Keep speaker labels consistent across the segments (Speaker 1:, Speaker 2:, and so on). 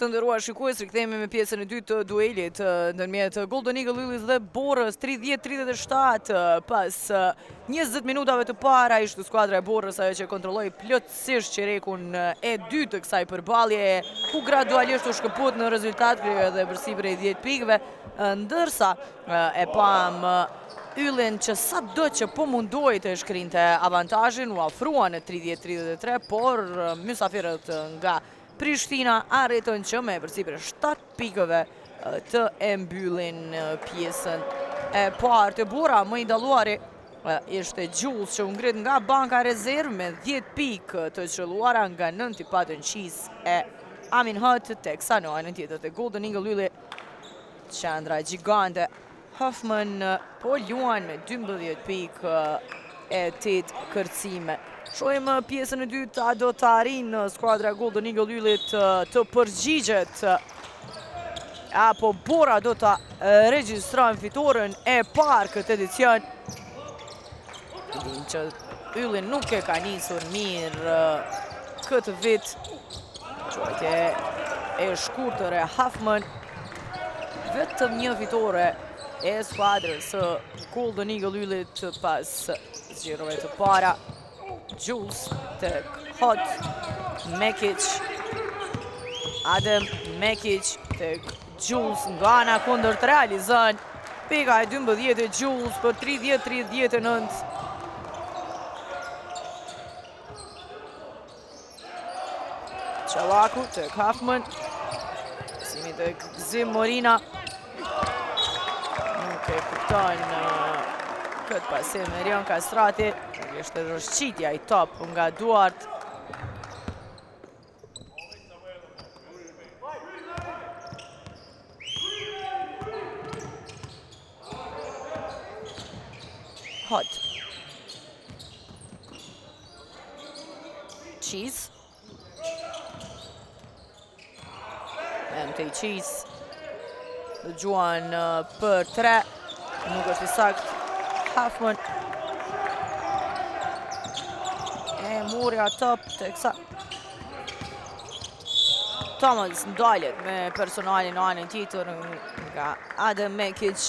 Speaker 1: Të nderuar shikues, rikthehemi me pjesën e dytë të duelit ndërmjet Golden Eagle Yllit dhe Borrës, 30-37 pas 20 minutave të para ishte skuadra e Borrës ajo që kontrolloi plotësisht qerekun e dytë të kësaj përballje, ku gradualisht u shkëput në rezultat edhe përsipër 10 pikëve, ndërsa e pam Yllin që sado që po mundoi të shkrinte avantazhin, u afruan në 30-33, por mysafirët nga Prishtina arritën që me përsipër 7 pikëve të e mbyllin pjesën e parë të Borra. Më i dalluari ishte Jules që u ngrit nga banka rezervë me 10 pikë të qelluara nga 9 i patën Qiz e Amin Hët, teksa në anën tjetër të Golden Eagle Yllit qendra gjigante Hoffman po luan me 12 pikë e 8 kërcime. Shohim pjesën e dytë, a do të arrijë skuadra Golden Eagle Yllit të përgjigjet apo Borra do të regjistrojnë fitoren e parë këtë edicion. Dim që Yllin nuk e ka nisur mirë këtë vit. Quajtje e shkurtër e Hoffman, vetëm një fitore e skuadrës Golden Eagle Yllit pas zgjerove të para. Jules tek Hot, Mekic, Adem Mekic tek Jules nga ana kundërt realizon pika e 12 e Jules për 30-39. Çallaku tek Hoffman, simi tek Gzim Morina, nuk e kupton këtë pasim e Rion Kastrati, ishte rëshqitja i top nga Duart. Hot. Qiz. MT Qiz. Gjuan për 3, nuk është i sakt. Hoffman e Murja top teksa Thomas ndalet me personalin në anën tjetër nga Adem Mekic.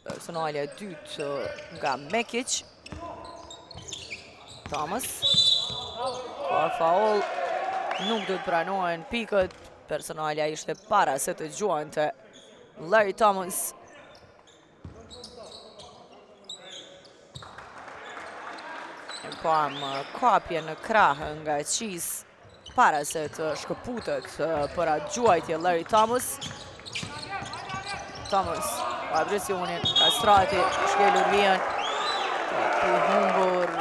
Speaker 1: Personalja dytë nga Mekic. Thomas pa faul, nuk do të pranohen pikët. Personalja ishte para se të gjuante Larry Thomas. E pam kapje në krah nga Qiz para se të shkëputet për atë gjuajtje Larry Thomas. Thomas pa presionin, Kastrati shkelur vjen të humbur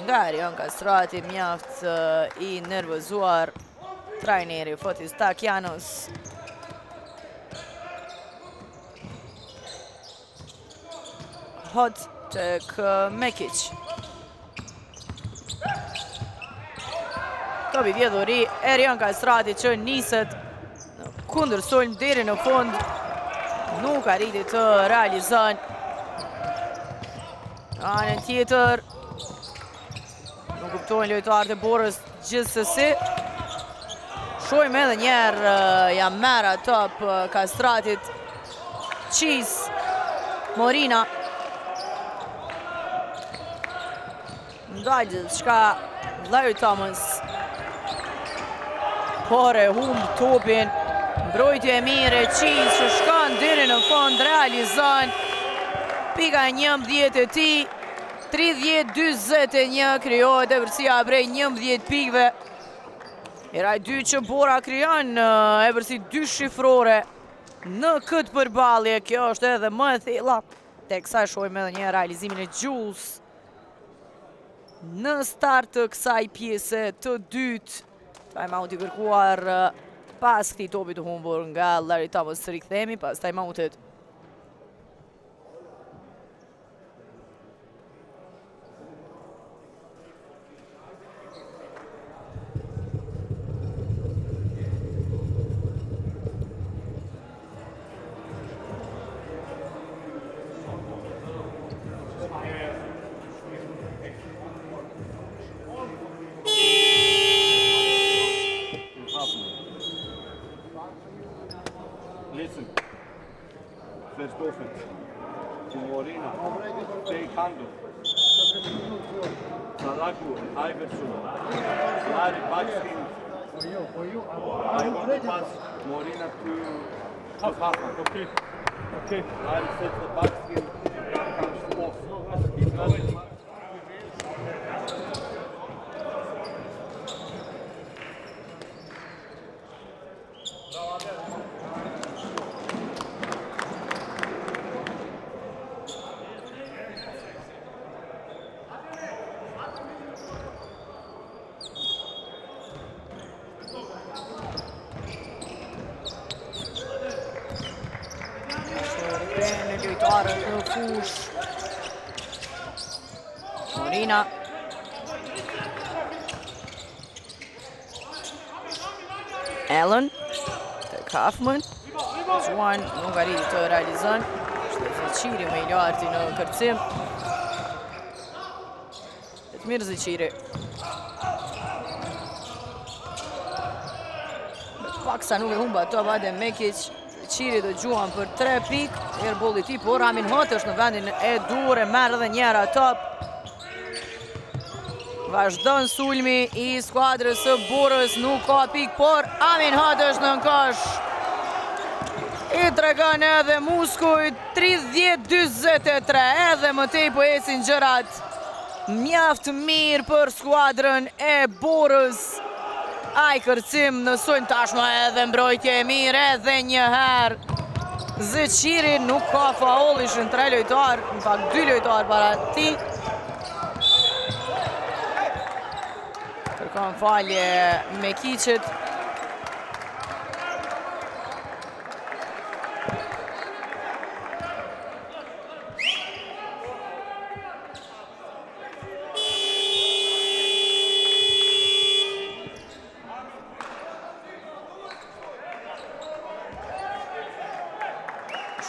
Speaker 1: nga Rion Kastrati, mjaft i nervëzuar trajneri Fotis Takianos. Hot tek Mekic. Topi vjedhuri e Rion Kastrati që niset kundër sulm deri në fund, nuk arriti të realizon. Anën tjetër nuk kuptojnë lojtarët e Borrës gjithsesi. Shohim edhe njerë jam mera top Kastratit. Qiz, Morina. Ndaj gjithçka Larry Thomas. Por e humb topin. Mbrojtje e mire Qiz që shkon deri në fund, realizon pika 11 e tij. 30-41 krijohet e vërsia prej 11 pikëve. Era 2 që Borra krijon e vërsi 2 shifrore në këtë përballje. Kjo është edhe më e thella. Teksa shohim edhe një realizimin e Jules në start të kësaj pjese të dytë. Timeout i kërkuar pas këtij topi të humbur nga Larry Thomas. Rikthehemi pas timeoutit.
Speaker 2: Morina, Teikando, Salaku, Iverson, Lari Baxin. I want to pass Morina to Hafa. Okay. Lari sets the Baxin, comes off.
Speaker 1: Në fush Morina Allen të Kaufman Gjuan nuk arriti të realizon Shtë Zëqiri me i larti në kërcim të mirë Zëqiri Paksa nuk e humba të Vade Mekic Qiri dhe Gjuan për 3 pik Airballi ti, por Amin Hati është në vendin e dure, merë dhe njera top. Vazhdon sulmi i skuadrës së Borës, nuk ka pik, por Amin Hati është në kosh. I tregon edhe muskujt 30-43, edhe më tej po ecin gjërat. Mjaft mirë për skuadrën e Borës. Ai kërcim në sulm tashmë edhe mbrojtje e mirë edhe një herë. Zëqiri nuk ka faul, ishën 3 lojtar, në fakt 2 lojtar para ti. Kërkon falje me Kiqit.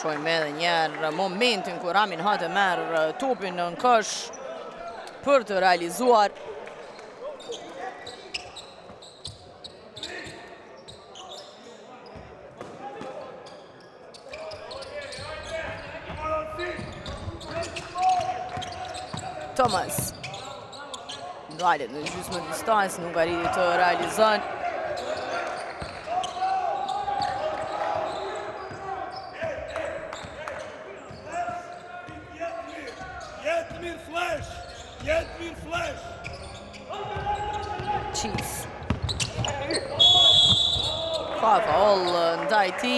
Speaker 1: Shojmë edhe njerë momentin kur Amin Hati merë topin në kosh për të realizuar. Thomas Dalet në gjysmë distancë, nuk arriti të realizon. Cheese. Ka faul ndaj ti.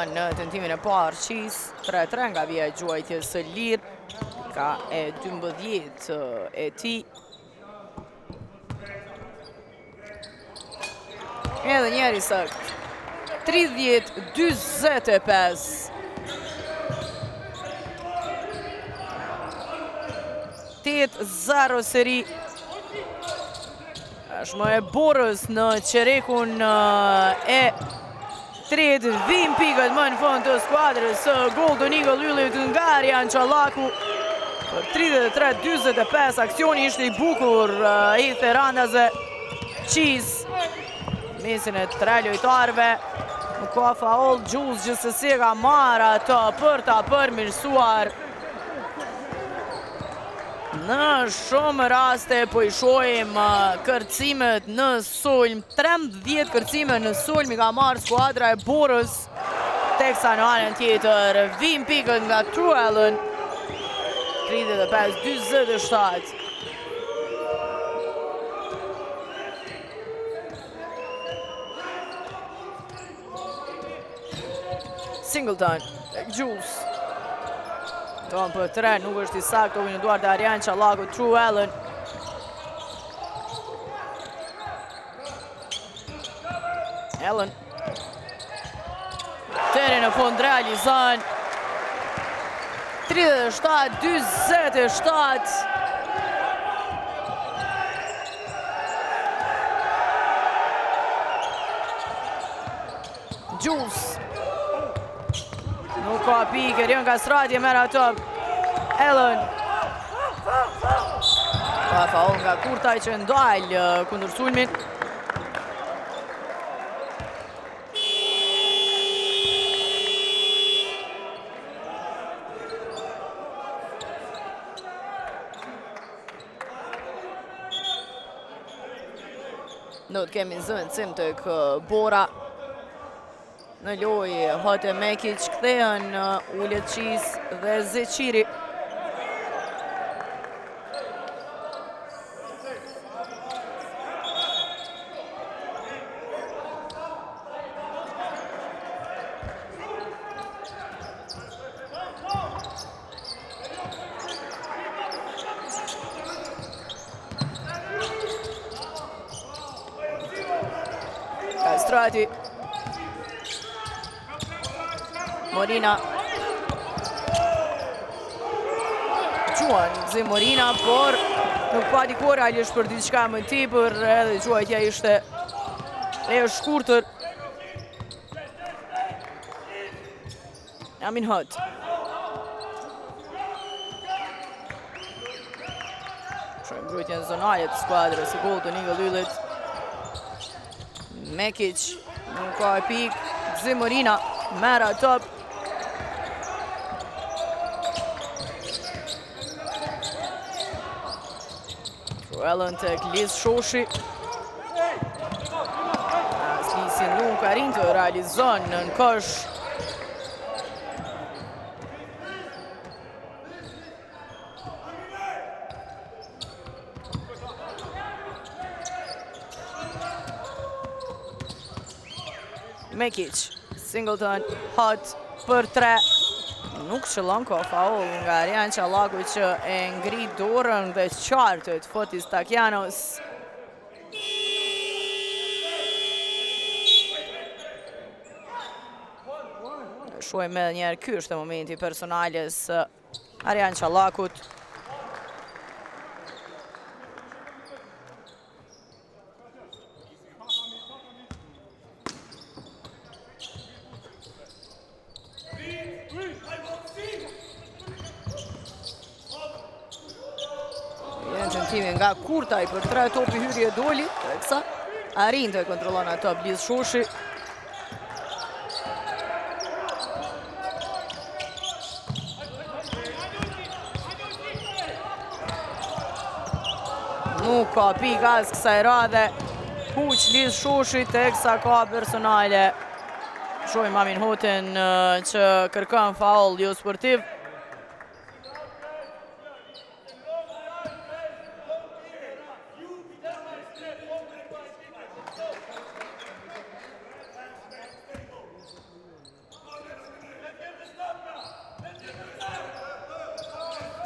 Speaker 1: Në tentimin e parë Qis 3-3 nga vija gjuajtjes së lirë ka e 12 e ti. Edhe njeri sakt 30-25. Tet 0 seri. Është më e Borës në qerekun e tretë, vim pikët më në fund të skuadrës së Golden Eagle Yllit nga Arjan Çallaku. Për 33-45 aksioni ishte i bukur i Therandaze. Qis mesin e 3 lojtarëve. Nuk ka faul, Jules gjithsesi ka marrë ato për ta përmirësuar. Në shumë raste po i shohim kërcimet në sulm. 13 kërcime në sulm i ka marrë skuadra e Borës. Teksa në anën tjetër vim pikët nga True Allen. 35-27. Singleton, Jules. Ton për 3, nuk është i saktë, topin në duart e Arjan Çallaku, True Allen. Allen. Teri në fund realizon. 37-27. Jules. Nuk ka pike, Rion Kastrati e merr ato. Ellen. Ka faul nga Kurtaj që ndal kundër sulmin. Do të kemi zëvendësim tek Bora. Në lojë Hote Mekic kthehen Uleçis dhe Zeqiri. Kastrati. Morina. Quan Gzim Morina, por nuk pa dikur alisht për diçka më tepër, edhe quajtja ishte e shkurtër. Amin Hot. Shohim mbrojtjen zonale të skuadrës së Golden Eagle Yllit. Mekic, nuk ka pik, Gzim Morina, merr top. Truellën tek Liz Shoshi. Aslisi nuk arrin të realizon në kosh. Mekic, Singleton, Hot për 3. Nuk qëllon ka faul nga Rian Qallaku që e ngrit dorën dhe qartët Fotis Takianos. Shohim edhe njerë, ky është momenti personales Rian Qallakut. Nga Kurtaj për 3 topi hyrje doli, teksa arrin të kontrollon ato Liz Shoshi. Nuk ka pik as kësaj radhe. Huq Liz Shoshi, teksa ka personale. Shohim Amin Hoten që kërkon faul jo sportiv.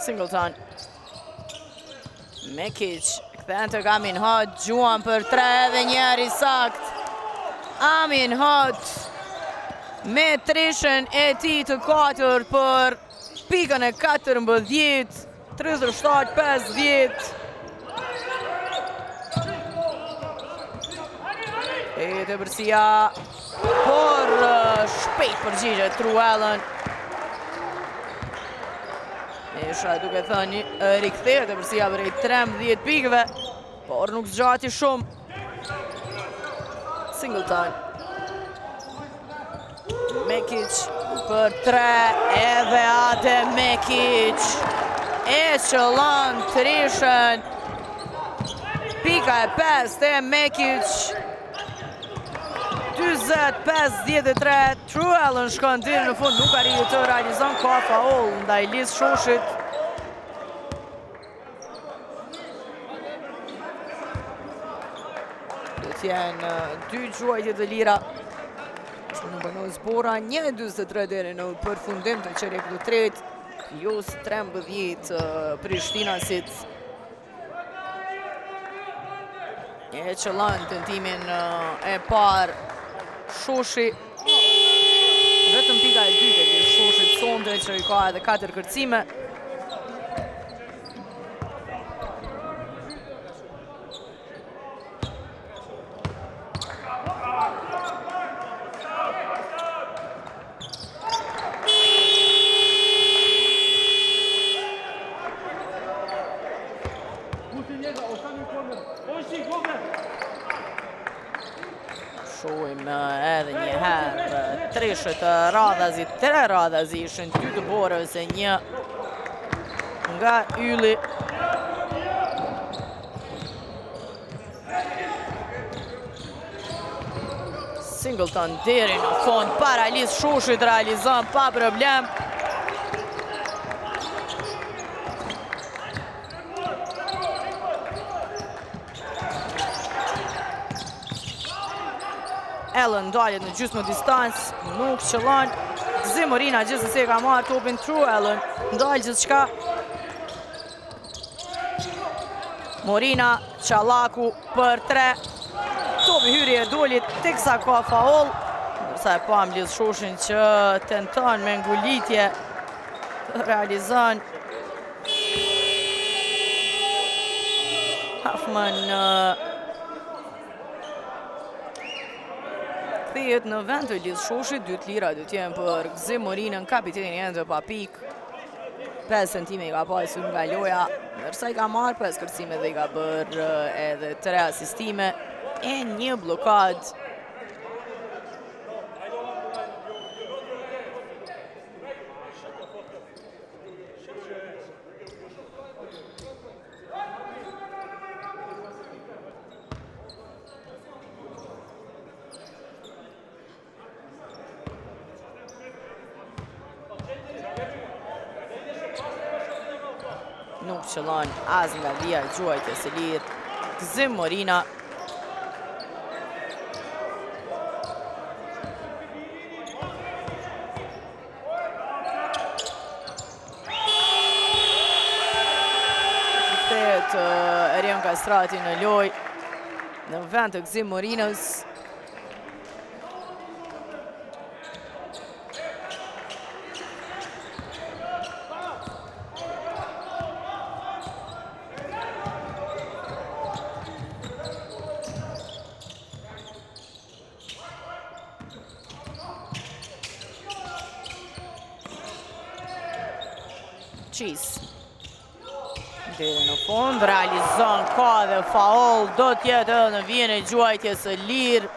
Speaker 1: Singleton. Mekic, këthen të Amin Hot, gjuan për 3 dhe njeri sakt. Amin Hot me trishën e ti të 4 për pikën e 14, 37-50. E të përsia, por shpejt përgjigjet Truellën. Isha duke thënë rikthehet e përsia vrej 13 pikëve, por nuk zgjati shumë. Singleton. Mekic për 3, edhe Ade Mekic e qëllon trishën. Pika e 5 e Mekic. 20-53, Truellën shkon deri në fund, nuk arriti të realizon, ka faul ndaj Liz Shoshit. Do t'jenë 2 gjuajtje të lira. Në banos Bora, 1-23 deri në përfundim të çerek të tretë, plus 13 Prishtinasit. E qëllon tentimin e parë Shoshi. Vetëm pika e dytë e Shoshit sonde që i ka edhe 4 kërcime. Shohim edhe një herë treshët radhazi, 3 radhazi ishin 2 të Borës e 1 nga Ylli. Singleton deri në fund, paralis Shoshit realizon pa problem. Ellen dalet në gjysmë distancë, nuk qëllon. Gzim Morina gjithsesi e ka marrë topin tru Ellen, ndalë gjithçka. Morina, Qallaku për 3. Topi hyri e dolit teksa ka faul. Ndërsa e pam Liz Shoshin që tenton me ngulitje të realizon. Huffman kthehet në vend të Liz Shoshit, 2 të lira do t'jenë për Gzim Morinën, kapiteni ende pa pik. 5 centime i ka pasur nga loja, ndërsa i ka marrë 5 kërcime dhe i ka bërë edhe 3 asistime e 1 blokad. Nuk qëllon as nga vija e gjuajtjes së lirë Gzim Morina. Kthehet Erion Kastrati në loj në vend të Gzim Morinës. Deri në fund, realizon ka dhe faul, do t'jetë edhe në vijen e gjuajtjes së lirë.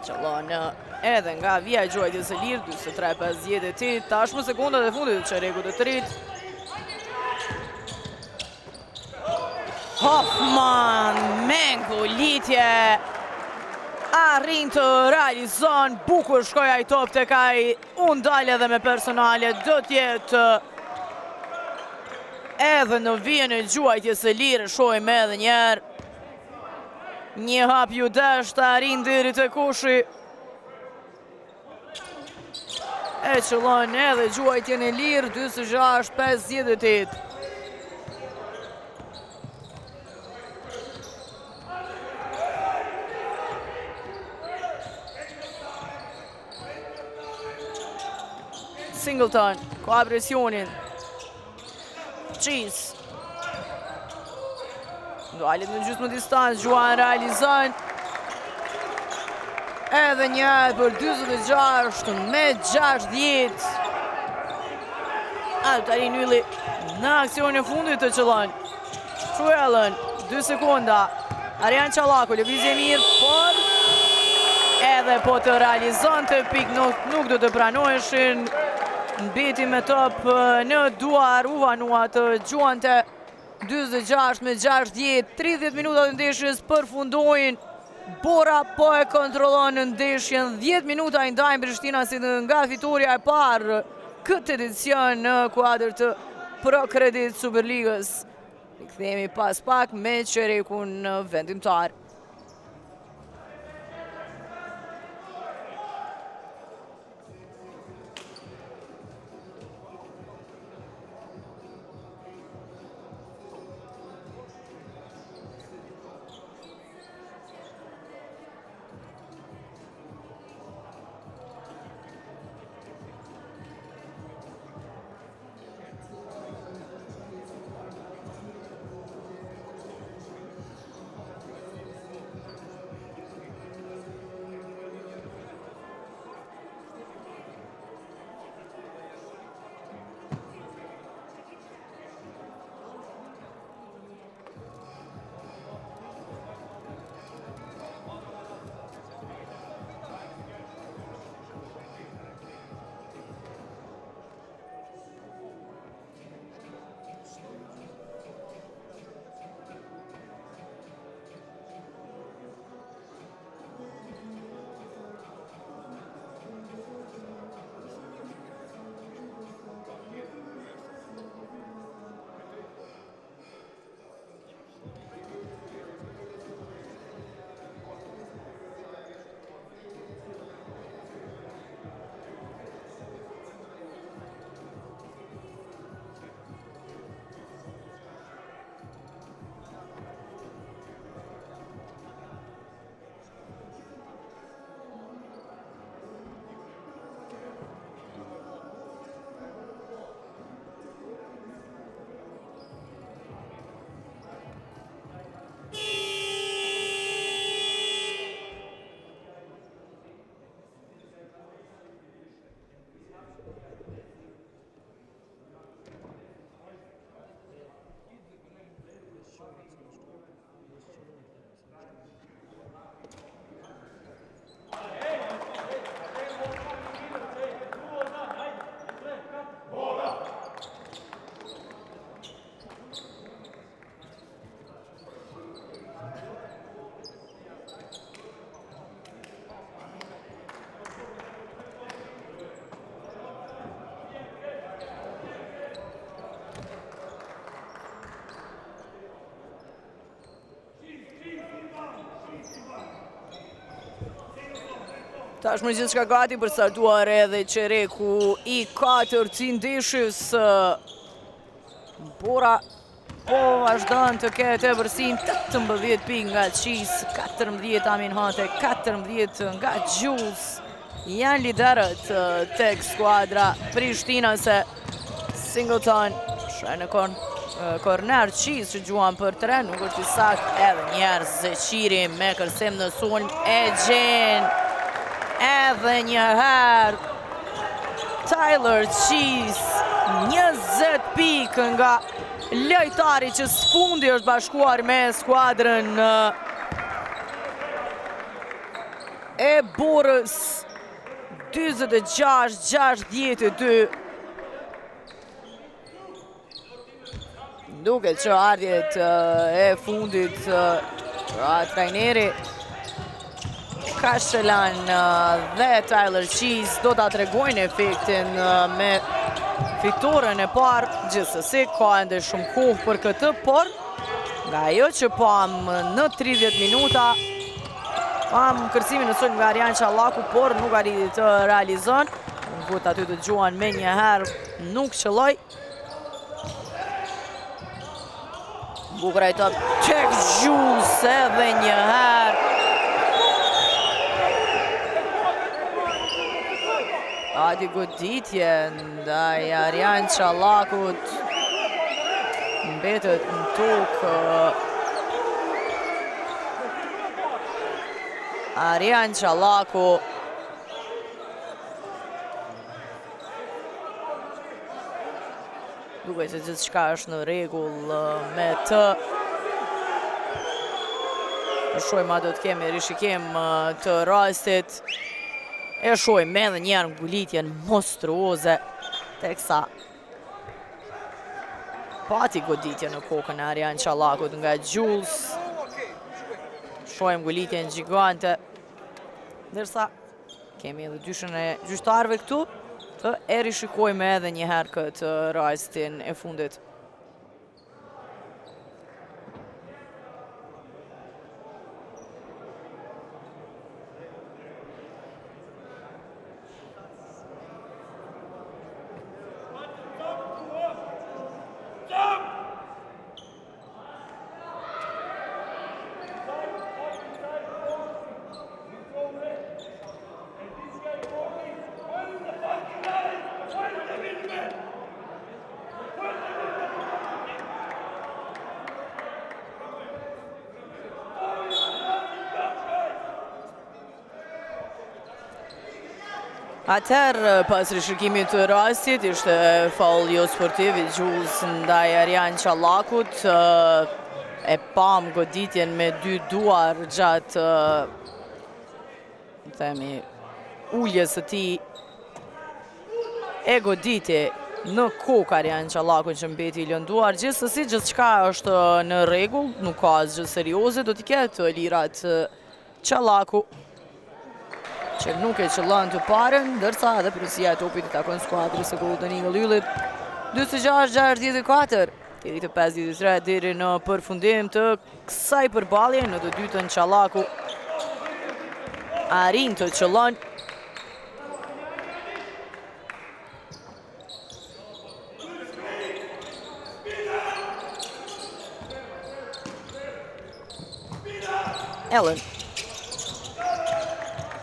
Speaker 1: Qëllon edhe nga vija e gjuajtjes së lirë, 23-58, tashmë sekundat e fundit të çerekut të tretë. Huffman me ngulitje arrin të realizon, bukur shkoi ai top tek ai, u ndal edhe me personale, do t'jetë edhe në vijen e gjuajtjes së lirë, shohim edhe një herë. Një hap ju deshtë arrin deri te kushi. E qëllon edhe gjuajtjen e lirë, 26-58. Singleton, ka presionin. Cheese. Dalit në gjysmë distancë, Juan realizon. Edhe një për 26-60. Altarin Ylli në aksion e fundit të qëllon. Truellen, 2 sekunda. Arian Qallaku, lëvizje mirë, por edhe po të realizon të pik nuk do të pranoheshin. Mbeti me top në duar, u vanua të gjuante. 26-60, 30 minuta të ndeshjes përfundojnë. Bora po e kontrollon në ndeshjen, 10 minuta i ndajnë Prishtina si nga fitoria e parë këtë edicion në kuadër të Pro Credit Superligës. Rikthehemi pas pak me çerekun vendimtar. Tashmë gjithçka gati për startuar edhe qereku i 4 i ndeshjes. Bora po vazhdon të ketë tepërsin, 18 pikë nga Qis, 14 Amin Hante, 14 nga Gjuls. Janë liderët tek skuadra Prishtinase. Singleton shë në korner Qis që gjuan për tren, nuk është i sakt edhe njerë Zeqiri me kërcim në sulm e gjen edhe njëherë Tyler Qis, 20 pikë nga lojtari që sfundi është bashkuar me skuadrën e Borës, 26-62. Duket që ardhjet e fundit trajneri Kashelan dhe Tyler Qis do ta tregojnë efektin me fitoren e parë. Gjithsesi ka ende shumë kohë për këtë, por nga ajo që pam në 30 minuta pam kërcimin në sulm nga Arjan Qallaku, por nuk arriti të realizon. Vot aty të gjuan me njëherë, nuk qëlloj. Bukur ai top tek Gjuls edhe njëherë. Adi goditje ndaj Arjan Qallakut, mbetet në tokë. Arjan Qallaku duke që gjithçka është në rregull me të. Shojmë a do të kemi rishikim të rastit. E shojmë edhe njerë ngulitjen monstruoze, teksa pati goditje në kokën e Arjan Qallakut nga Gjuls. Shojmë ngulitjen gjigante, ndërsa kemi edhe dyshën e gjyqtarëve këtu, të e rishikojmë edhe njëherë këtë rastin e fundit. Atëherë, pas rishikimit të rastit, ishte faul jo sportiv i Gjuls ndaj Arjan Qallakut. E pam goditjen me 2 duar gjatë themi ulljes së tij. E goditi në kokë Arjan Qallakut që mbeti i lënduar. Gjithsesi gjithçka është në rregull, nuk ka asgjë serioze, do t'i ketë lirat Qallaku, që nuk e qëllon të parën, ndërsa edhe përësia e topit i takon skuadrës e Golden Eagle Yllit. 26-64, deri të 53 deri në përfundim të kësaj përballje. Në të dytën Qallaku arrin të qëllon. Ellen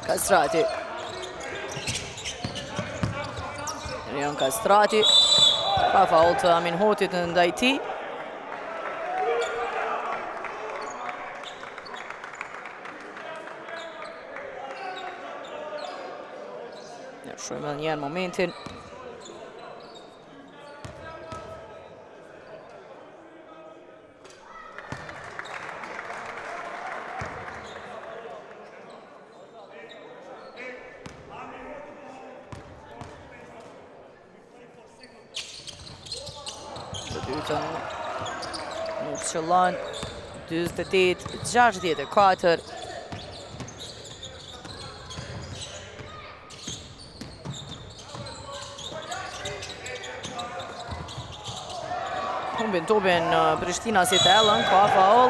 Speaker 1: Kastrati. Rion Kastrati ka faul të Amin Hotit ndaj tij. Ne shohim edhe një herë momentin. Nuk qëllon, 28-64. Humbin topin Prishtina si të Ellen, ka faul.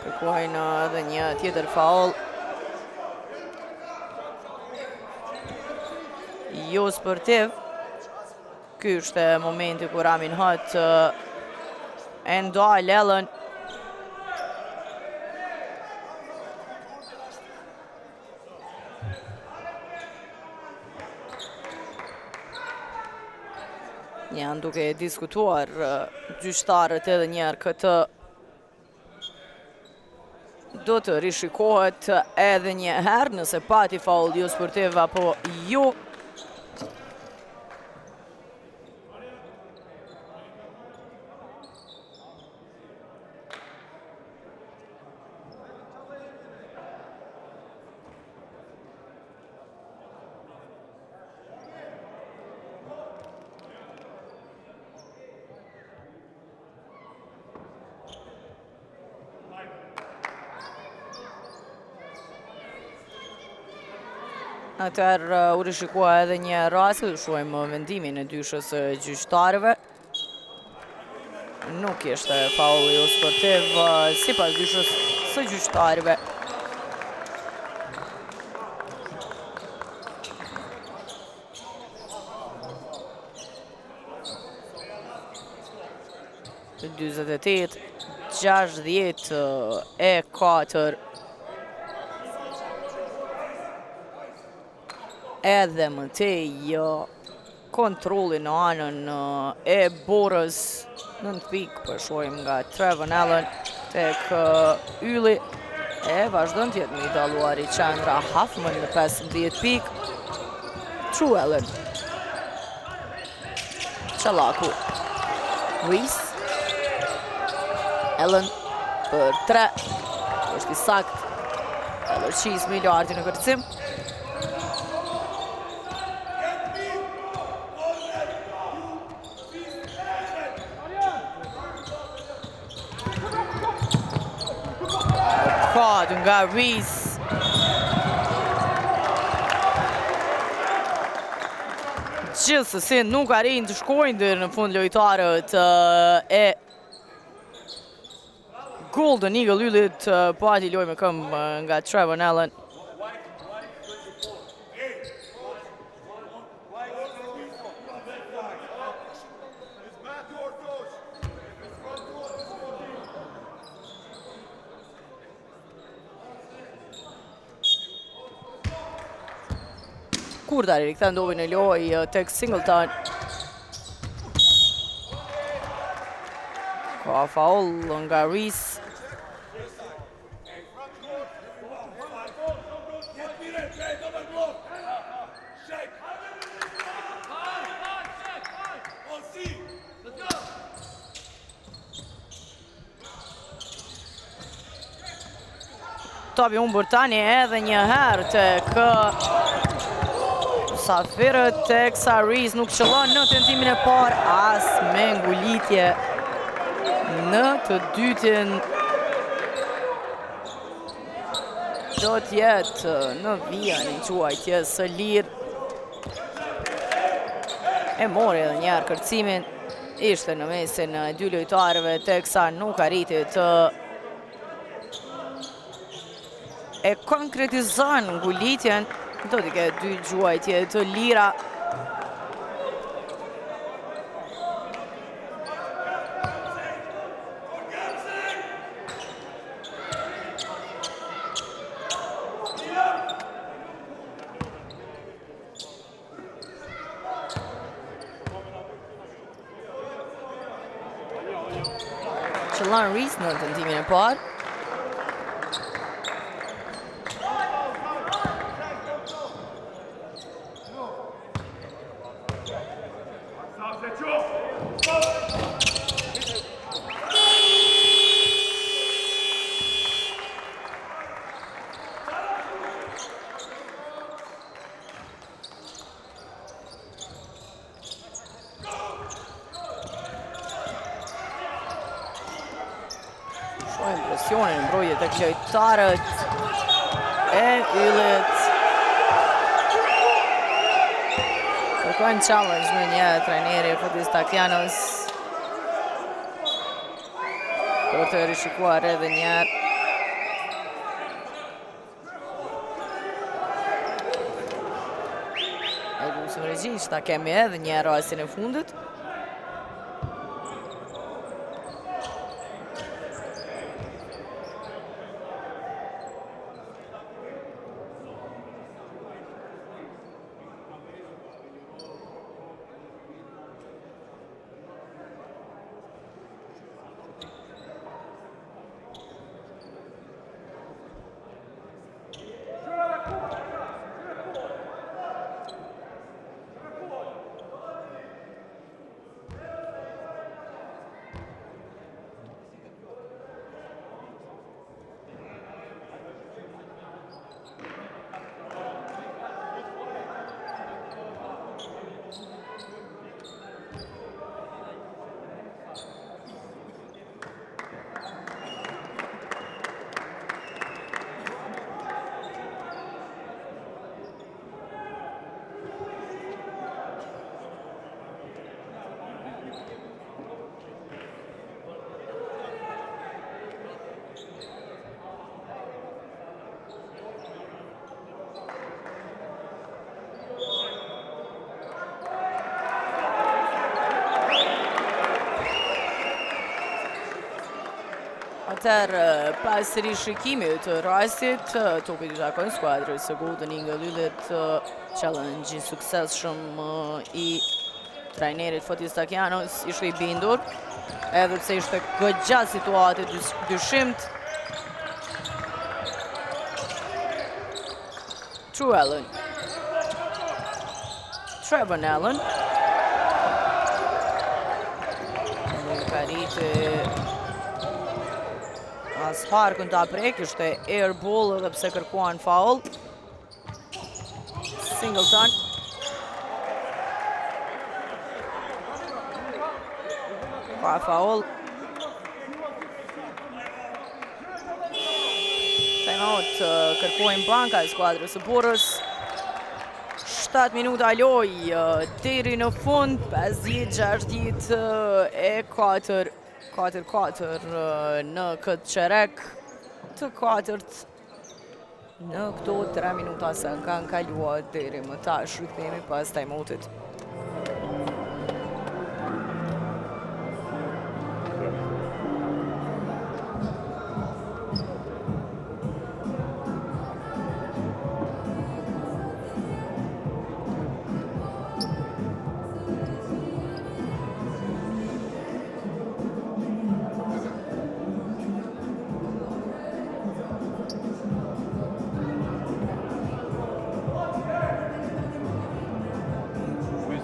Speaker 1: Kërkojnë edhe një tjetër faul jo sportiv. Ky është momenti kur Amin Hot e ndal Ellen. Janë duke diskutuar gjyqtarët edhe njerë këtë. Do të rishikohet edhe një herë nëse pati faul jo sportiv apo jo. Atëherë u rishikoa edhe një rast, të shohim vendimin e dyshës gjyqtarëve. Nuk ishte faul jo sportiv sipas dyshës së gjyqtarëve. Të 28-64. Edhe më tej kontrolli në anën e Borës 9 pikë përshojmë nga Trevon Allen tek Ylli e vazhdon tjetë me i daluar i qendra Huffman në 15 pikë. True Allen Qalaku Reese Allen për 3 është i sakt e lërqis miliardi në kërcim. Nga Reese. Gjithsesi nuk arrin të shkojnë deri në fund lojtarët e Golden Eagle Yllit, pati lojë me këmbë nga Trevon Allen. Kurdari rikthen dobi në lojë tek Singleton. Ka faul nga Reese. Topi humbur tani edhe një herë tek Safirët teksa Reese nuk qëllon në tentimin e parë as me ngulitje në të dytin. Do t'jetë në vijën i quajtje së lirë. E mori edhe njerë kërcimin. Ishte në mesin e dy lojtarëve teksa nuk arriti të e konkretizon ngulitjen. Do t'i ke dy gjuajtje të lira. Qëllon Reese në tentimin e parë. Impresionin mbrojtje tek lojtarët e Yllit. Kërkojnë challenge me një trajneri Fotis Takianos për të rishikuar edhe njerë. në regjishta, kemi edhe një rastin e fundit. Atëherë, pas rishikimit të rastit, topi të takon skuadrës së Golden Eagle Lullet, challenge i suksesshëm i trajnerit Fotis Takianos ishte i bindur, edhe pse ishte goxha situatë dyshimt. True Allen. Trevor Allen. Ka rritë as parkun ta prek, ishte air ball edhe pse kërkuan foul. Singleton. Ka foul. Timeout kërkuajnë banka e skuadrës së Borës. 7 minuta loj deri në fund, 50-60 e 4-4 në këtë qerek të katërt në këto 3 minuta se kanë kaluar deri më tash, rikthehemi pas timeoutit.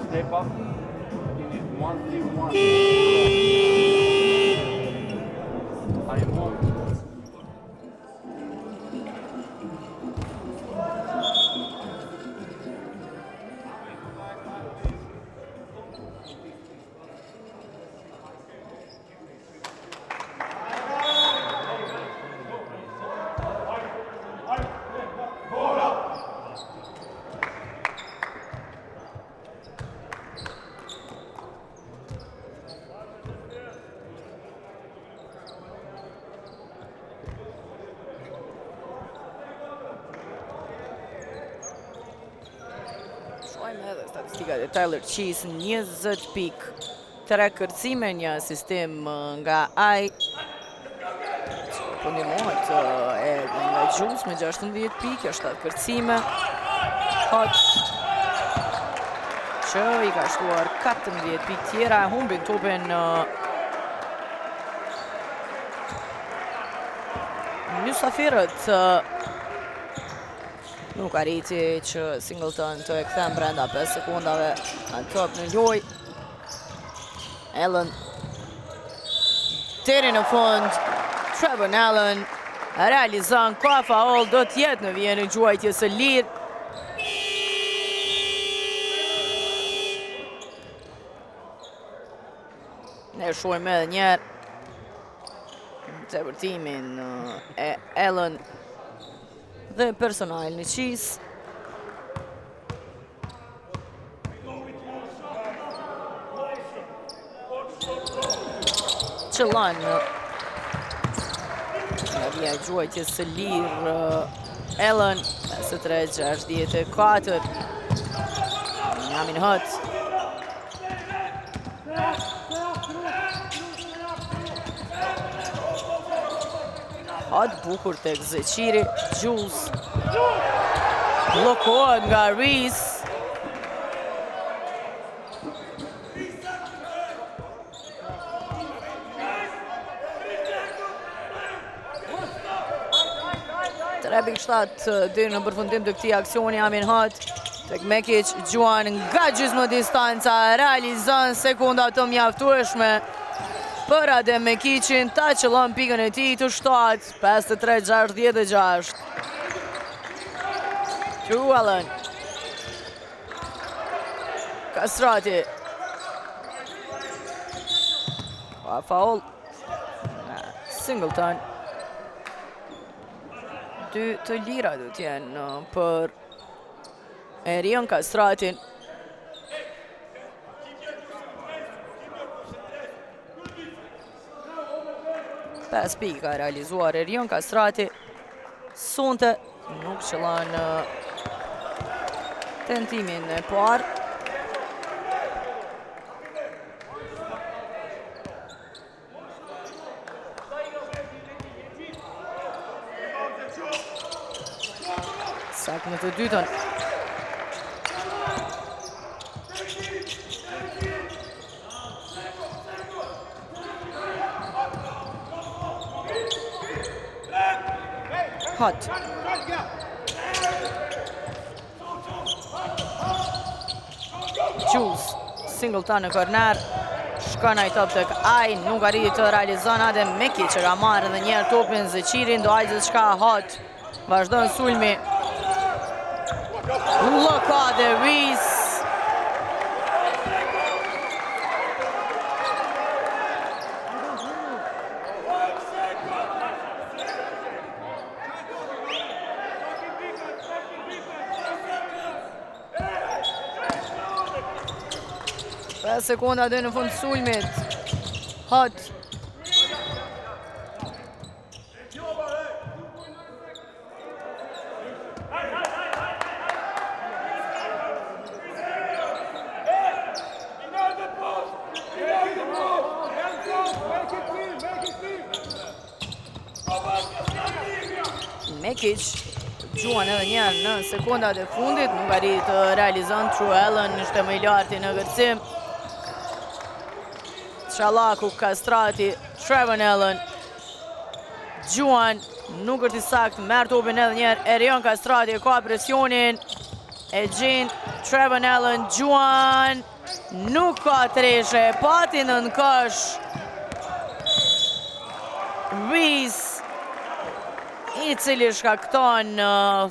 Speaker 2: Step up. You need 1-3-1. I move.
Speaker 1: Shojmë edhe statistikat e Tyler Cheese, 20 pik, 3 kërcime, një asistim nga ai. Po ndihmohet nga Gjus me 16 pik, 7 kërcime. Hot që i ka shtuar 14 pik tjera, humbin topin mysafirët. Nuk arriti që Singleton të e kthen brenda 5 sekundave në top në loj. Allen deri në fund. Trevor Allen realizon ka faul, do t'jetë në vijën e gjuajtjes së lirë. Ne shojmë edhe njerë të vërtimin e Allen dhe personal në Cheese. Qëllan nga vija gjuajtjes së lirë Allen, 53-64. Amin Hët. Hët bukur tek Zeqiri, Jules. Blokohet nga Rees. Trebik 7 deri në përfundim të këtij aksioni. Amin Hët tek Mekic, Gjuan nga gjysmë distanca realizon sekunda të mjaftueshme për Adem Mekicin, ta qëllon pikën e tij të 7, 53-66. Truellen. Kastrati. Pa faul. Singleton. 2 të lira do t'jenë për Erion Kastratin. Pes pika realizuar Erion Kastrati. Sonte nuk qëllon tentimin e parë. Sak në të dytën. Hët. Jules. Singleton në korner. Shkon ai top tek ai, nuk arriti të realizon Adem Mekic që ka marrë edhe njerë topin Zeqirin, do hajtë diçka Hët. Vazhdon sulmi. Blokade Rees. Pes sekonda dhe në fund sulmit. Hët. Mekic gjuan edhe njerë në sekundat e fundit, nuk arriti të realizon. Truellen ishte më i larti në kërcim. Shallaku, Kastrati, Trevon Allen. Gjuan nuk është i sakt, merr topin edhe njerë. Erion Kastrati e ka presionin. E gjen Trevon Allen, Gjuan nuk ka treshe, pati në kësh. Rees i cili shkakton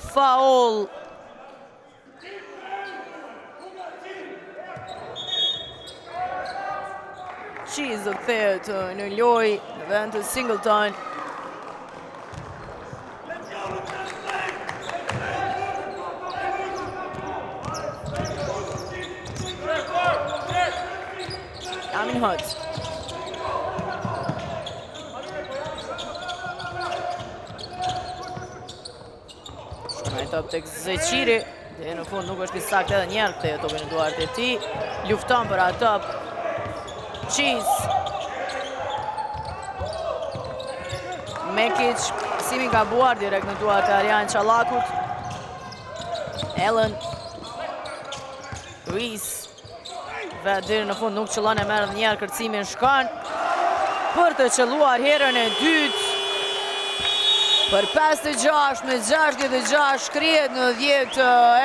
Speaker 1: faul. Qiz do kthehet në lojë në vend të Singleton. Amin Hët. Top tek Zeqiri, dhe në fund nuk është i sakt edhe njerë, kthehet topi në duart e tij, lufton për atë top. Qiz. Mekic, simi ka buar direkt në duart e Arjan Qallakut. Allen. Rees. Vetë deri në fund nuk qëllon, e merr njerë kërcimin, shkon për të qelluar herën e dytë. Për 5-6 me 66 krihet në 10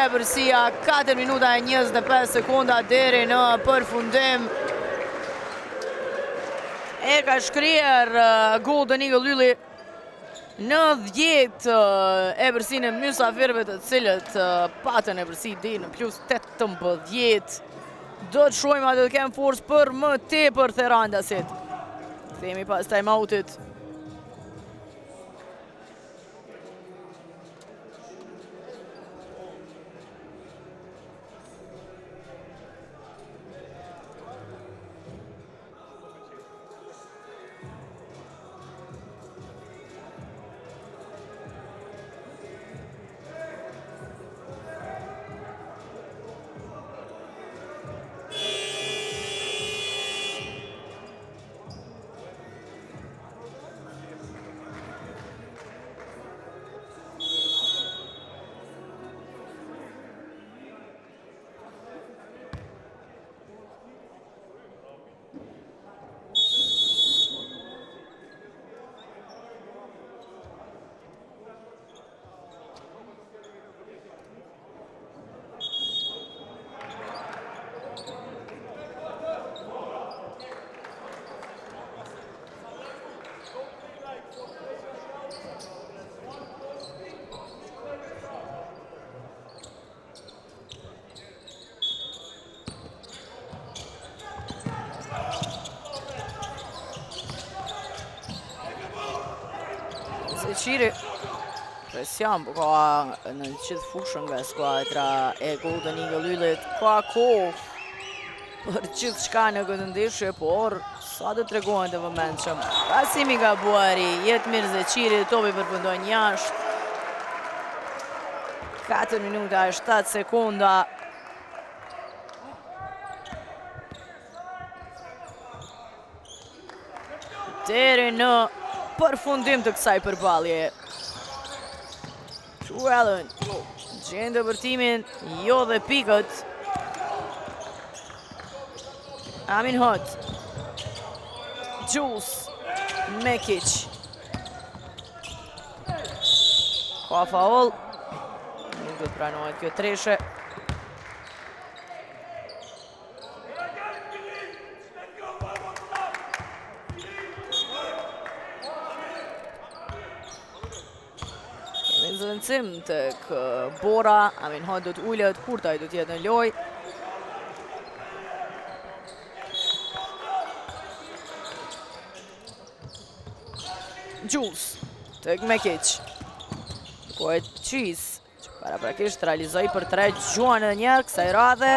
Speaker 1: Ebërsia, 4 minuta e 25 sekunda deri në përfundim. E ka shkrier Golden Eagle Ylli në 10 Ebërsinë e mysafirëve, të cilët patën Ebërsi deri në plus 18. Do të shohim atë të kemë forcë për më tepër Therandasit. Kthehemi pas time-outit. Zeqiri. Presion po ka në gjithë fushën nga skuadra e Golden Eagle Ylit. Ka kohë për gjithë shka në këtë ndeshje, por sa të tregojnë të vëmendshëm. Pasimi nga Buari, jetë mirë Zeqiri, topi përfundon jashtë. 4 minuta e 7 sekunda. Deri në përfundim të kësaj përballje. True Allen gjen dëbërtimin, jo dhe pikët. Amin Hot. Jules Mekic. Ka faul. Nuk do të pranohet kjo treshe. Kemi zëvendësim tek Bora. Amin Hot do të ullet, Kurtaj do t'jetë në loj. Jules tek Mekic. Kohet Cheese, që paraprakisht realizoi për 3 gjuan edhe njerë kësaj radhe.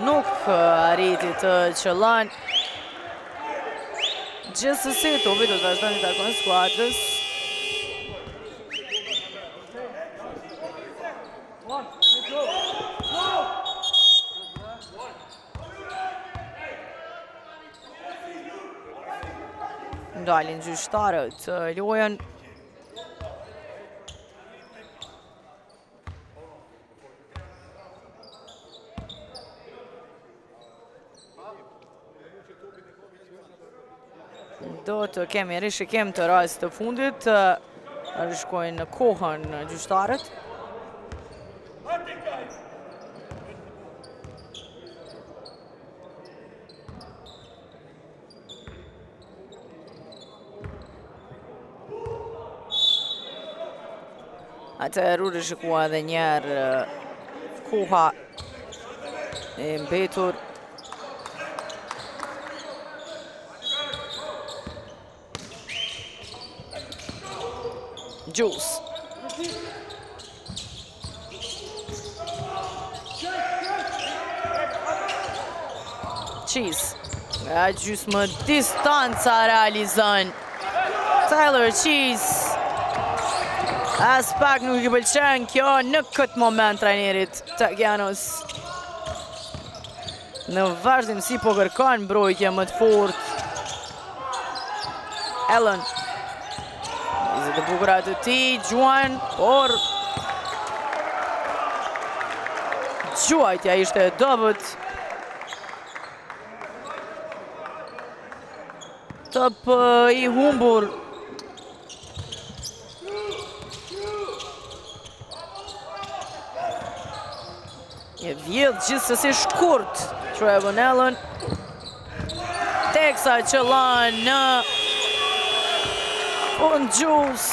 Speaker 1: Nuk arriti të qëllon. Gjithsesi, topi do të vazhdon i takon skuadrës. Ndalin gjyqtarët lojën. Do të kemi rishikim të rast të fundit, rishkojnë në kohën gjyqtarët. Atëherë rishikua edhe njerë koha e mbetur. Jules. Cheese. Nga gjysmë distanca realizon. Tyler Cheese. As pak nuk i pëlqen kjo në këtë moment trajnerit Tagianos. Në vazhdimsi po kërkon mbrojtje më të fortë. Allen. Të bukura të ti, Gjuan, por Gjuajtja ishte dobët. Top i humbur. E vjedh gjithsesi shkurt Trevon Allen. Teksa qëllon në unë Jules.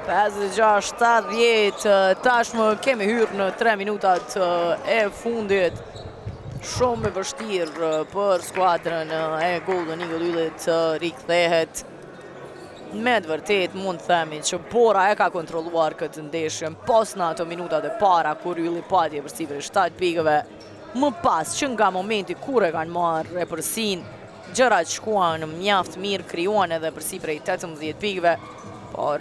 Speaker 1: 56-70, tashmë kemi hyrë në 3 minutat e fundit. Shumë e vështirë për skuadrën e Golden Eagle Ylit të rikthehet. Me të vërtet mund të themi që Bora e ka kontrolluar këtë ndeshje pas në ato minutat e para kur Ylli pati e përsipër 7 pikëve. Më pas që nga momenti kur e kanë marrë e përsin, gjërat shkuan mjaft mirë, krijuan edhe përsipër 18 pikëve, por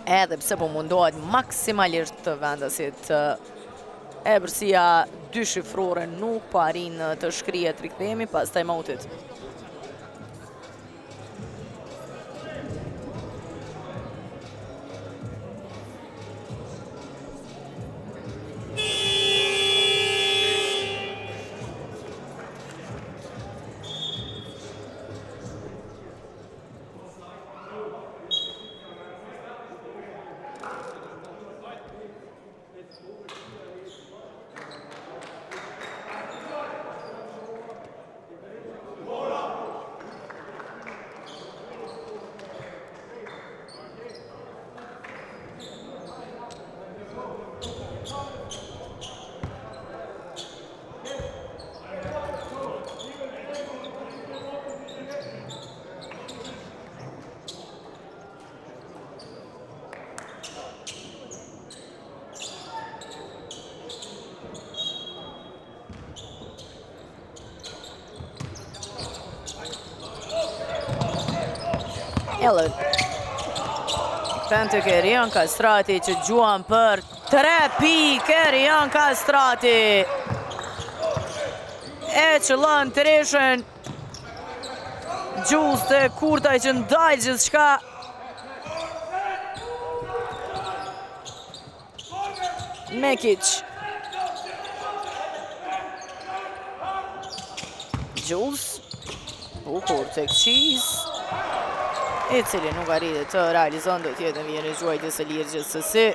Speaker 1: edhe pse po mundohet maksimalisht të vendasit e përsia dy shifrore nuk po arrin të shkrihet rikthehemi pas time-outit. Ellen. Kthen të Kerian Kastrati që gjuan për 3 pikë. Kerian Kastrati e qëllën të reshën gjus të kurtaj që ndaj gjithçka. Mekic. Gjus. Bukur tek Qiz, i cili nuk arriti të realizon do tjetë në vjen e gjuajtjes së lirë gjithsesi.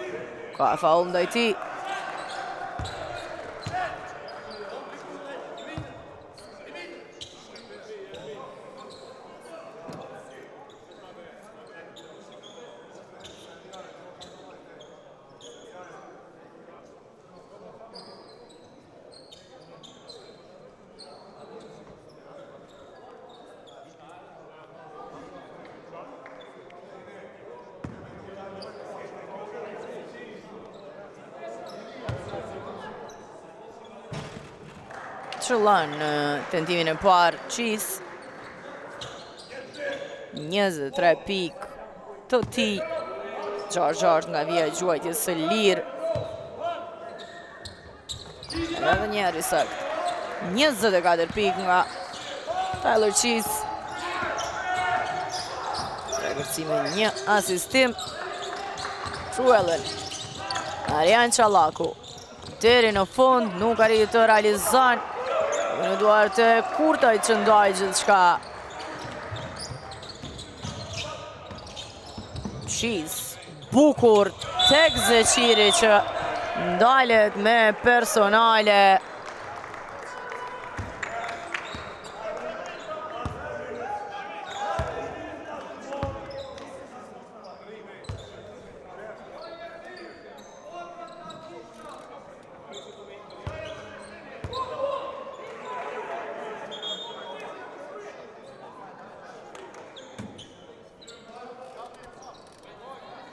Speaker 1: Ka faull ndaj tij. Qëllon në tentimin e parë Qiz. 23 pikë të tij. 6-6 nga vija e gjuajtjes së lirë. Edhe njëri sakt. 24 pikë nga Tyler Qiz. 3 kërcime, 1 asistim. Truellen. Arian Qallaku. Deri në fund nuk arriti të realizon. Në duar të kurtaj që ndaj gjithçka. Qiz, bukur tek Zeqiri që ndalet me personale.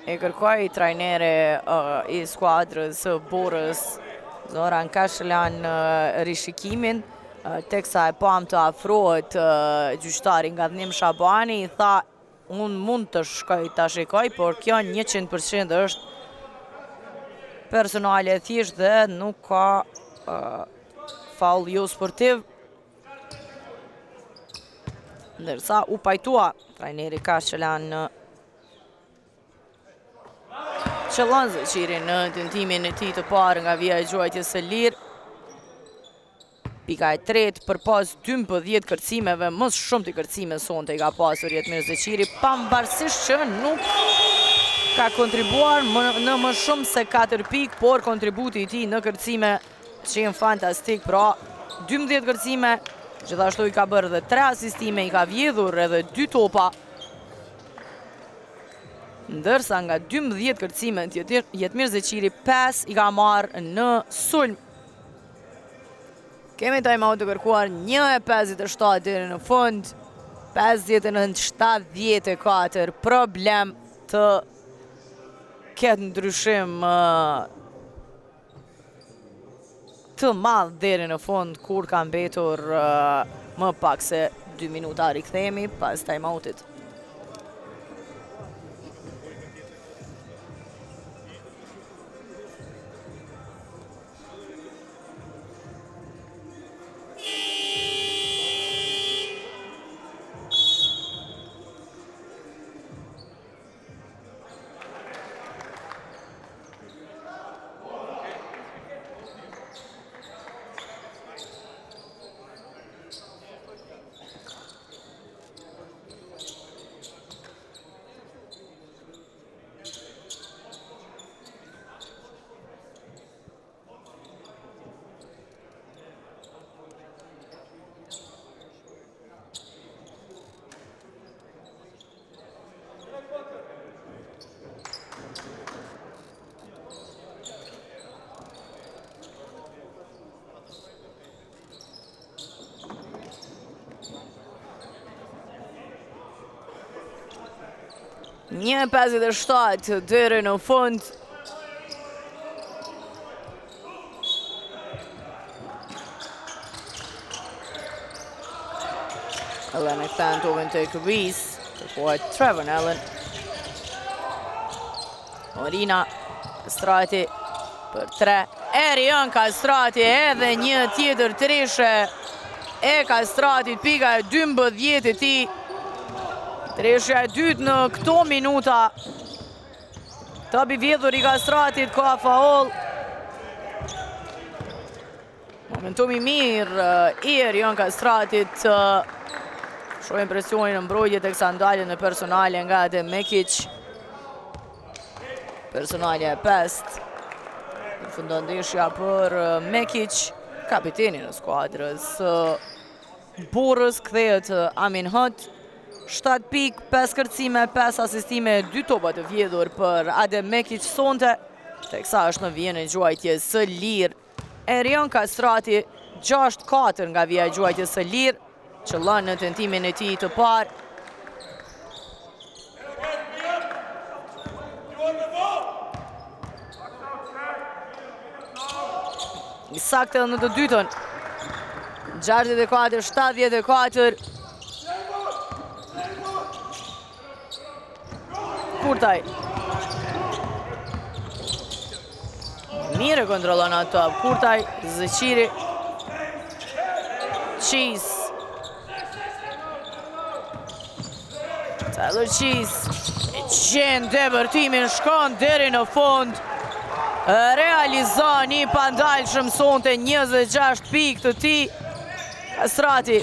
Speaker 1: E kërkoj trajnere i skuadrës Borës Zoran Kashlan rishikimin, teksa e pam të afrohet gjyqtari nga Dhnim Shabani, i tha unë mund të shkoj të shikoj, por kjo 100% është personale thjesht dhe nuk ka faull jo sportiv. Ndërsa u pajtua trajneri Kashlan qëllon Zeqiri në tentimin e tij të parë nga vija e gjuajtjes së lirë. Pika e tretë për pas 12 kërcimeve, më shumë të kërcime sonte i ka pasur Jetmir Zeqiri, pavarësisht që nuk ka kontribuar në më shumë se 4 pikë, por kontributi i tij në kërcime që janë fantastik, pra 12 kërcime, gjithashtu i ka bërë edhe 3 asistime, i ka vjedhur edhe 2 topa. Ndërsa nga 12 kërcimet Jetmir Zeqiri 5 i ka marrë në sulm. Kemi time-out të kërkuar 1:57 deri në fund. 59-74. Problem të ketë ndryshim të madh deri në fund kur ka mbetur më pak se 2 minuta rikthehemi pas time-outit. Një 57 deri në fund. Ellen e kthen tokën tek Rees. Kërkohet Trevor Allen. Orina Kastrati për 3. Erion Kastrati edhe një tjetër treshe e Kastratit, pika e 12 e ti. Treshja e dytë në këto minuta. Tabi vjedhur i Kastratit, ka faul. Momentum i mirë i Erion Kastratit. Shohim presionin në mbrojtje teksa ndaljen në personale nga Adem Mekic. Personalja e 5. Fundon ndeshja për Mekic, kapitenin e skuadrës Borës. Kthehet Amin Hot. 7 pik, 5 kërcime, 5 asistime, 2 topa të vjedhur për Adem Mekic sonte, teksa është në vijën e gjuajtjes së lirë. Erion Kastrati 6-4 nga vija e gjuajtjes së lirë, qëllon në tentimin e tij të parë. I saktë në të dytën. 64-74. Kurtaj. Mire kontrolon ato. Kurtaj, Zëqiri. Cheese. Tyler Cheese. E qenë debërtimin, shkon deri në fund. Realizon i pandalshëm sonte 26 pikë të ti. Kastrati.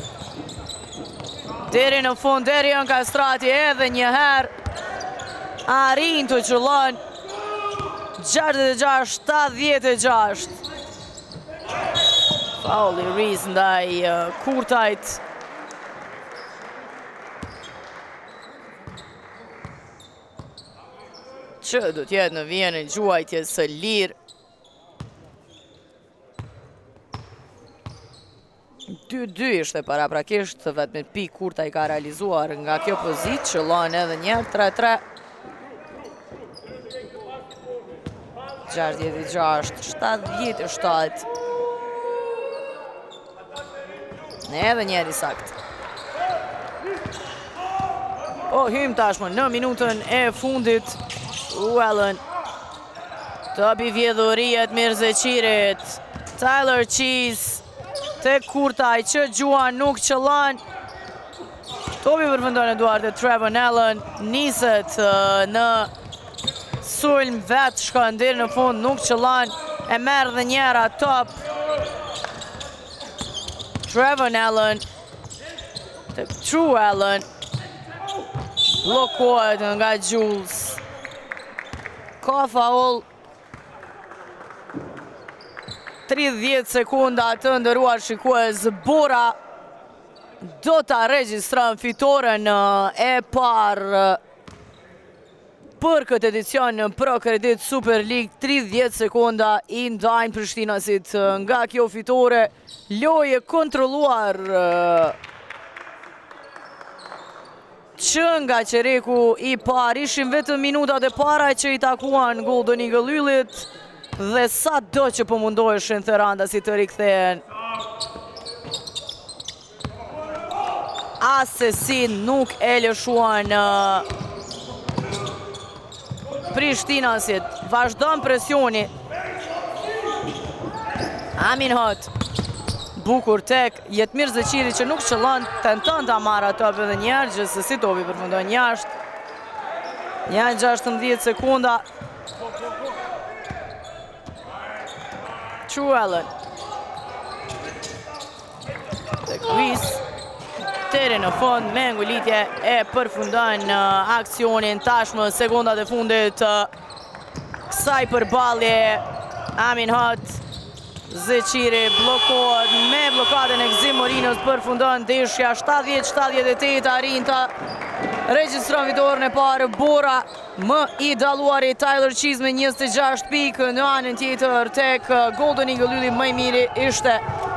Speaker 1: Deri në fund, Erion Kastrati edhe një herë. Arrin të qëllon 66-76. Faul i ris ndaj Kurtajt. Që do t'jetë në vijën e gjuajtjes së lirë. 2-2 ishte paraprakisht, vetëm pikë Kurtaj ka realizuar nga kjo pozitë, qëllon edhe njerë 3-3. 66-77. Edhe njerë i sakt. Po hym tashmë në minutën e fundit. Allen. Topi vjedhuriet Mirzeqirit. Tyler Cheese. Te Kurtaj që gjuan nuk qëllan. Topi përfundon e duart e Trevor Allen. Niset në sulm, vetë shkon deri në fund, nuk qëllan. E merr dhe njëra top. Trevor Allen. Te True Allen. Blokohet nga Jules. Ka faul. 30 sekunda të ndëruar shikues. Bora do ta regjistron fitoren e parë për këtë edicion në Pro Credit Super League. 30 sekunda i ndajnë Prishtinasit nga kjo fitore. Loje kontrolluar që nga qereku i par. Ishin vetëm minutat e para që i takuan Golden Eagle Yllit dhe sa do që po mundoheshin Theranda si të rikthehen. Asesin nuk e lëshuan Prishtinasit. Vazhdon presioni. Amin Hot. Bukur tek Jetmir Zëqiri që nuk qëllon, tenton ta marrë top edhe njerë, gjithsesi topi përfundon jashtë. 16 sekunda. True Allen. Tek Luis. Deri në fund me ngulitje e përfundon aksionin. Tashmë sekundat e fundit kësaj përballje. Amin Hot. Zëqiri blokohet me blokadën e Gzim Morinos, përfundon ndeshja 70-78, arrin ta regjistron fitoren e parë. Bora më i dalluari Tyler Cheese me 26 pikë. Në anën tjetër tek Golden Eagle Ylli më i miri ishte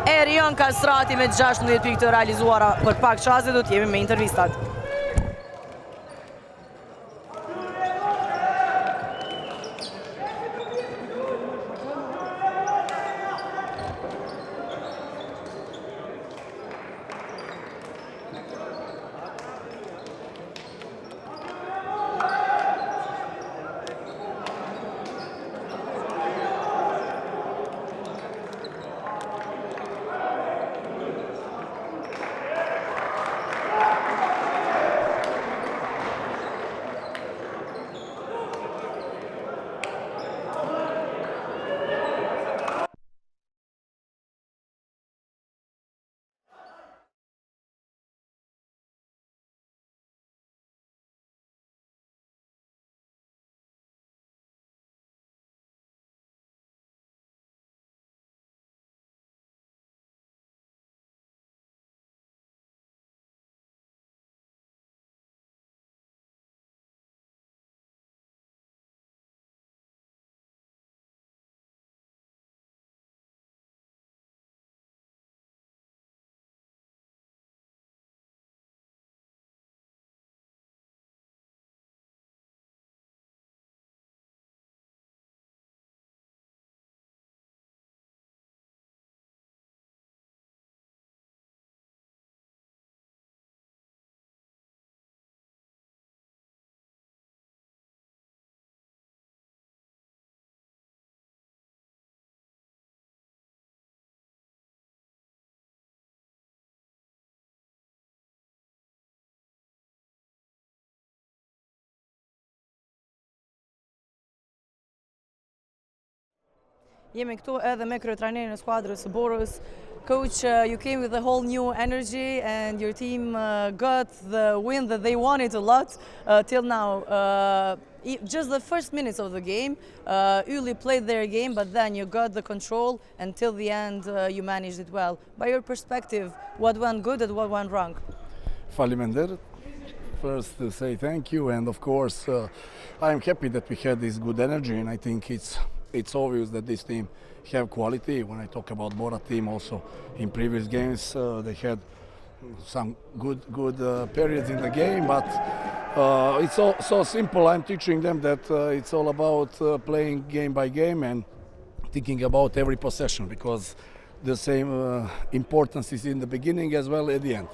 Speaker 1: Erion Kastrati me 16 pikë të realizuara. Për pak çaste do t'jemi me intervistat. Jemi këtu edhe me kryetrajnerin e skuadrës së Borës. Coach, you came with a whole new energy and your team got the win that they wanted a lot till now. Just the first minutes of the game, Uli played their game, but then you got the control and till the end you managed it well. By your perspective, what went good and what went wrong?
Speaker 3: Faleminderit. First to say thank you, and of course I am happy that we had this good energy, and I think it's obvious that this team have quality. When I talk about Bora team, also in previous games they had some good periods in the game, but it's so simple. I'm teaching them that it's all about playing game by game and thinking about every possession, because the same importance is in the beginning as well at the end.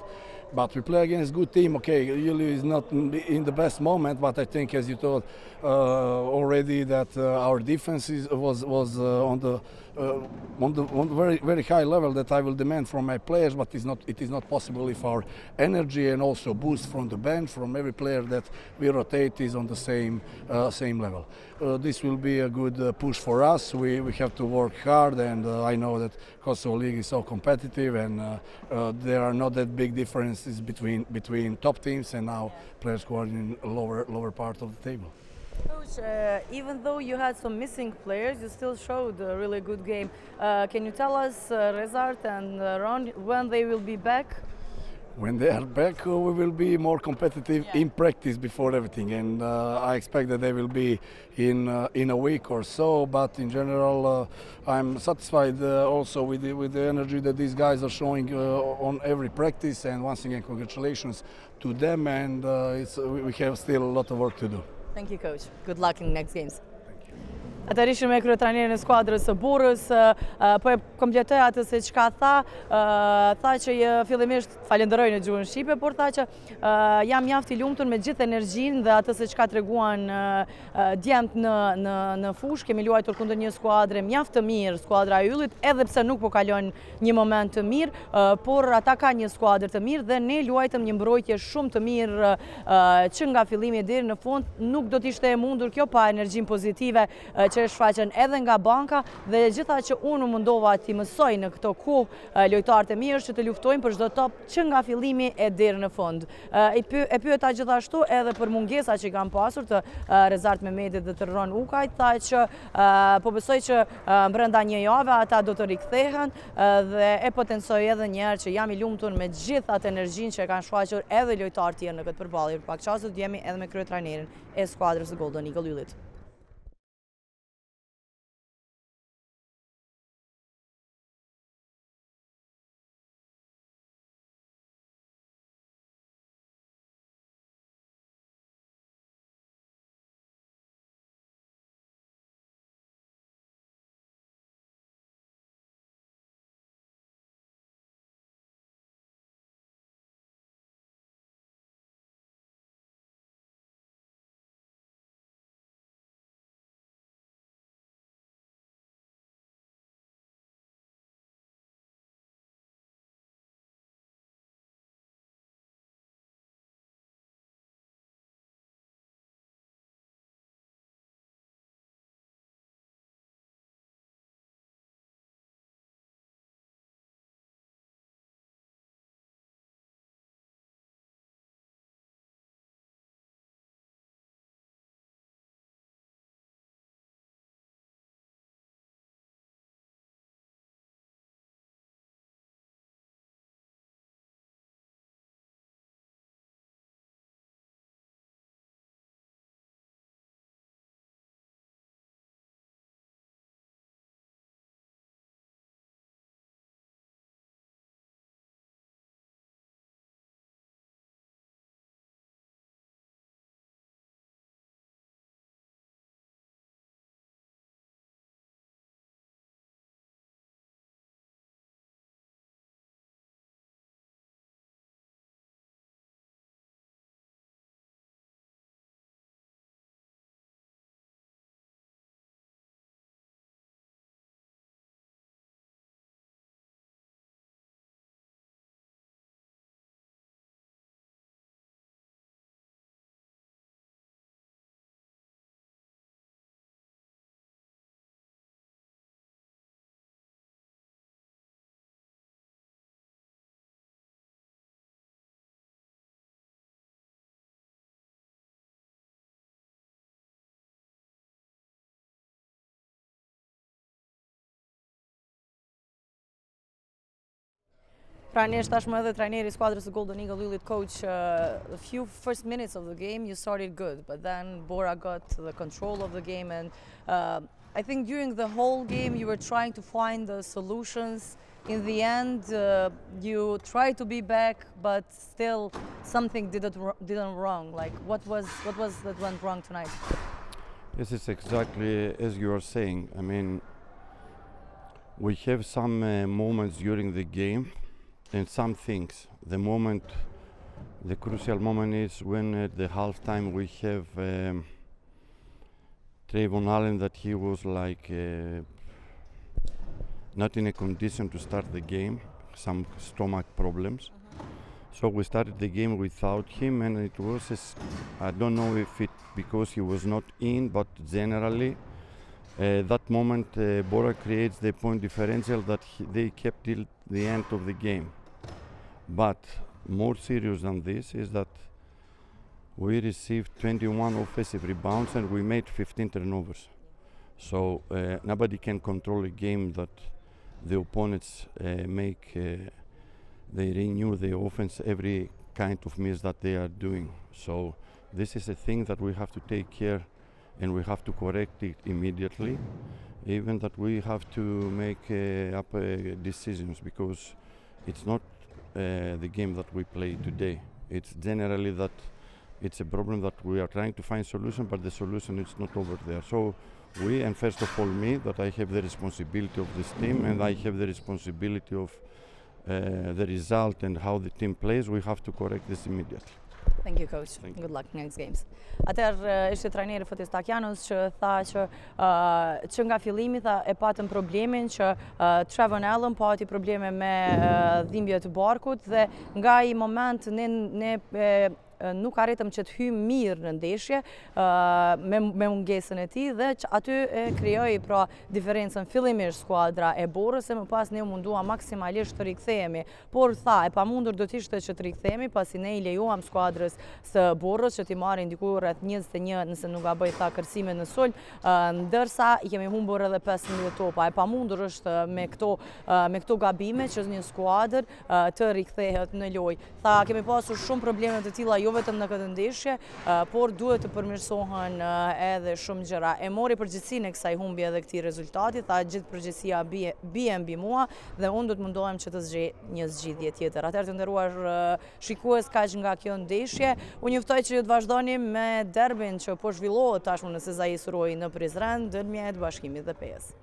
Speaker 3: But we play against good team. Okay, Uli is not in the best moment, but I think, as you told already, that our defense was on the very high level that I will demand from my players. But it is not possible if our energy and also boost from the bench, from every player that we rotate, is on the same level. This will be a good push for us. We have to work hard, and I know that Kosovo League is so competitive, and there are not that big differences between top teams and now players who are in lower part of the table.
Speaker 1: Coach, even though you had some missing players, you still showed a really good game. Can you tell us, Rezart and Ron, when they will be back?
Speaker 3: When they are back, we will be more competitive in practice before everything, and I expect that they will be in a week or so. But in general, I'm satisfied also with the energy that these guys are showing on every practice. And once again, congratulations to them. And we have still a lot of work to do.
Speaker 1: Thank you, Coach. Good luck in the next games. Atëherë ishim me kryetrajnerin e skuadrës së Borës, po e kompletoj atë se çka tha që fillimisht falenderoj në gjuhën shqipe, por tha që jam mjaft i lumtur me gjithë energjinë dhe atë se çka treguan djemt në fushë. Kemi luajtur kundër një skuadre mjaft të mirë, skuadra e Yllit, edhe pse nuk po kalon një moment të mirë, por ata kanë një skuadër të mirë dhe ne luajtëm një mbrojtje shumë të mirë që nga fillimi deri në fund. Nuk do të ishte e mundur kjo pa energjinë pozitive që është shfaqen edhe nga banka, dhe gjitha që unë mundova t'i mësoj në këto kohë lojtarët e mirë që të luftojnë për çdo top që nga fillimi e deri në fund. E pyeta gjithashtu edhe për mungesa që kanë pasur të Rezart Mehmetit dhe të Ron Ukajt, tha që po besoj që brenda një jave ata do të rikthehen dhe e potencoj edhe një herë që jam i lumtur me gjithë atë energjinë që kanë shfaqur edhe lojtarët tjerë në këtë përballje. Pak çast do të jemi edhe me kryetrajnerin e skuadrës së Golden Eagle Yllit. Pranisht tashmë edhe trajneri I skuadrës së Golden Eagle Yllit, coach, the few first minutes of the game you started good, but then Bora got the control of the game, and I think during the whole game you were trying to find the solutions. In the end, you tried to be back, but still something didn't wrong. Like what was that went wrong tonight?
Speaker 4: This is exactly as you are saying. I mean, we have some moments during the game and some things. The crucial moment is when at the halftime we have Trayvon Allen, that he was like not in a condition to start the game, some stomach problems. So we started the game without him, and it was, I don't know if it because he was not in, but generally that moment Bora creates the point differential that they kept till the end of the game. But more serious than this is that we received 21 offensive rebounds and we made 15 turnovers. So nobody can control a game that the opponents they renew the offense every kind of miss that they are doing. So this is a thing that we have to take care and we have to correct it immediately, even that we have to make up decisions, because it's not the game that we play today. It's generally that it's a problem that we are trying to find solution, but the solution is not over there. So we, and first of all me, that I have the responsibility of this team and I have the responsibility of the result and how the team plays, we have to correct this immediately.
Speaker 1: Thank you, coach.
Speaker 4: Thank you.
Speaker 1: Good luck next games. Atëherë ishte trajneri Fotis Takjanos që tha që nga fillimi e patën problemin që Trayvon Allen pati probleme me dhimbje të barkut, dhe nga I moment ne nuk arritëm që të hymë mirë në ndeshje me mungesën e tij, dhe që aty krijoi pra diferencën fillimisht skuadra e Borës, e më pas ne u mundua maksimalisht të rikthehemi. Por tha e pamundur do të ishte që të rikthehemi pasi ne I lejuam skuadrës së Borës që t'i marrin diku rreth 21, nëse nuk gaboj tha, kërcime në sulm, ndërsa I kemi humbur edhe 15 topa. E pamundur është me këto gabime që një skuadër të rikthehet në lojë. Tha kemi pasur shumë probleme të tilla jo vetëm në këtë ndeshje, por duhet të përmirësohen edhe shumë gjëra. E mori përgjegjësinë e kësaj humbje dhe këtij rezultati, tha gjithë përgjegjësia bie mbi mua dhe unë do të mundohem që të zgjej një zgjidhje tjetër. Atëherë të nderuar shikues, kaq nga kjo ndeshje. Unë juftoj që ju të vazhdoni me derbin që po zhvillohet tashmë në Sezai Suroi në Prizren, ndërmjet Bashkimit dhe PS.